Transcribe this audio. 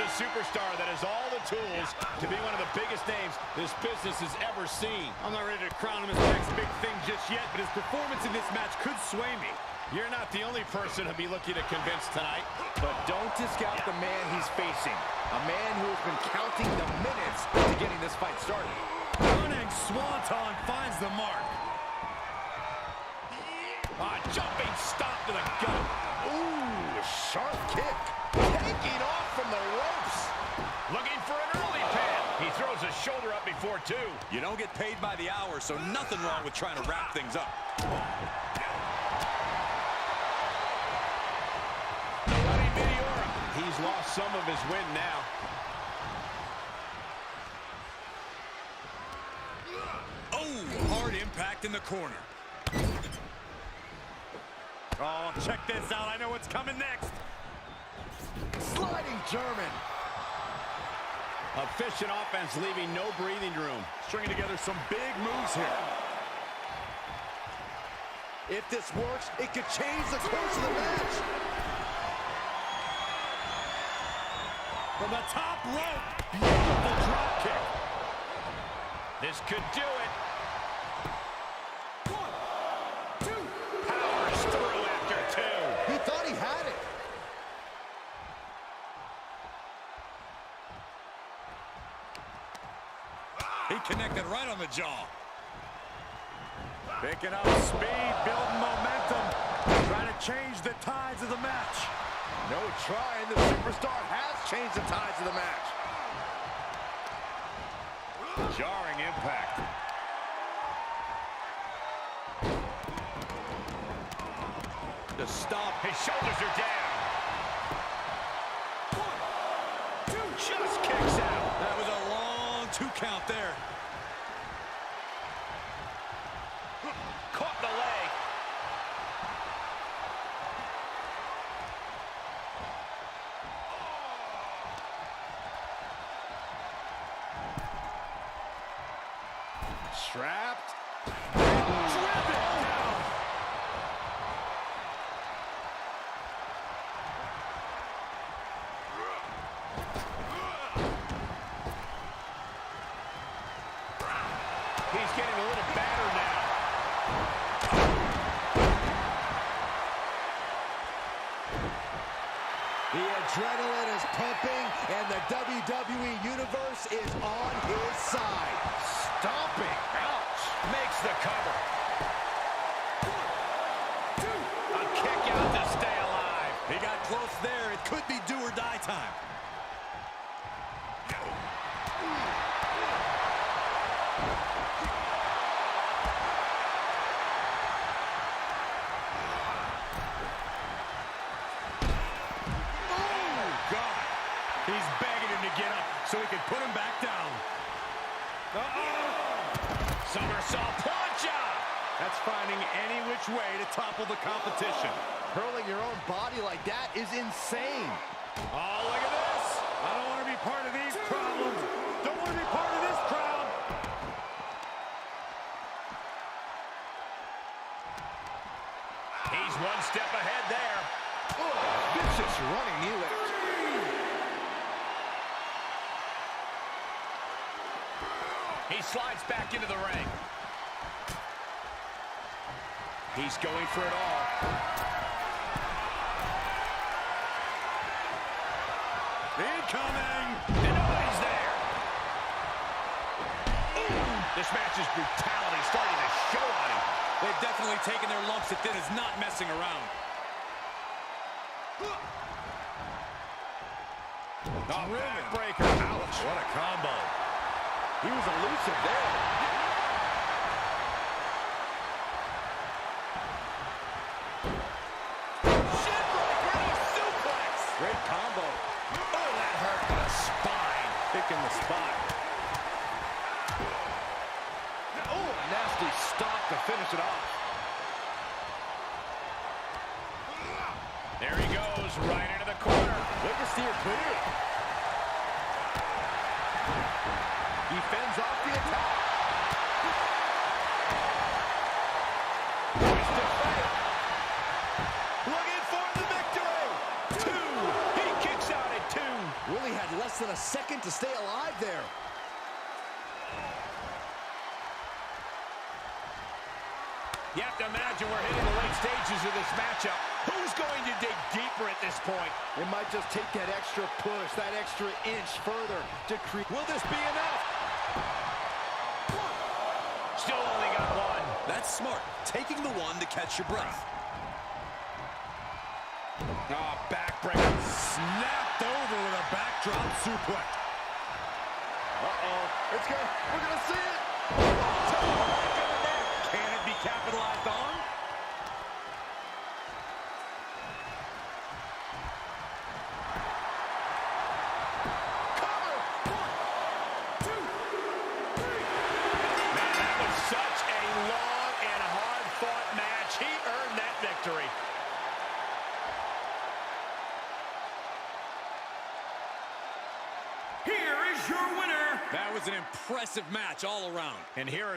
a superstar that has all the tools to be one of the biggest names this business has ever seen. I'm not ready to crown him as the next big thing just yet, but his performance in this match could sway me. You're not the only person to be looking to convince tonight. But don't discount the man he's facing. A man who has been counting the minutes to getting this fight started. Running Swanton finds the mark. Jumping stop to the gut. Ooh, sharp kick. Taking off from the ropes. Looking for an early pin. He throws a shoulder up before two. You don't get paid by the hour, so nothing wrong with trying to wrap things up. Bloody Meteora. He's lost some of his wind now. Oh, hard impact in the corner. Oh, check this out. I know what's coming next. Sliding German. Efficient offense, leaving no breathing room. Stringing together some big moves here. If this works, it could change the course of the match. From the top rope. Beautiful drop kick. This could do it. He thought he had it. He connected right on the jaw. Picking up speed, building momentum. Trying to change the tides of the match. No trying. The superstar has changed the tides of the match. Jarring impact. The stomp. His shoulders are down. 1, 2, just kicks out. That was a long 2 count there. Caught the leg. Strapped. Driven down. He's getting a little battered now. The adrenaline is pumping, and the WWE Universe is on his side. Stomping. Ouch. Makes the cover. 1, 2. A kick out to stay alive. He got close there. It could be do or die time. He's begging him to get up so he can put him back down. Somersault plancha. That's finding any which way to topple the competition. Hurling your own body like that is insane. Oh, look at this. I don't want to be part of these problems. Don't want to be part of this crowd. He's one step ahead there. Oh, vicious running knee lift. He slides back into the ring. He's going for it all. Incoming. And nobody's there. Ooh, this match's brutality starting to show on him. They've definitely taken their lumps at this, not messing around. Oh, backbreaker. Ouch. What a combo. He was elusive there. Great combo. Oh, that hurt to the spine. Picking the spot. Oh, a nasty stop to finish it off. There he goes, right into the corner. Way to steer clear. He fends off the attack. Twisted fate. Looking for the victory. 2. He kicks out at 2. Willie had less than a second to stay alive there. You have to imagine we're hitting the late stages of this matchup. Who's going to dig deeper at this point? It might just take that extra push, that extra inch further to create. Will this be enough? Still only got one. That's smart. Taking the one to catch your breath. Oh, backbreaker. Snapped over with a backdrop suplex. Uh-oh. It's good. We're going to see it. Can it be capitalized on? Cover. 1, 2, 3. Man, that was such a long and hard-fought match. He earned that victory. Here is your winner. That was an impressive match all around. And here are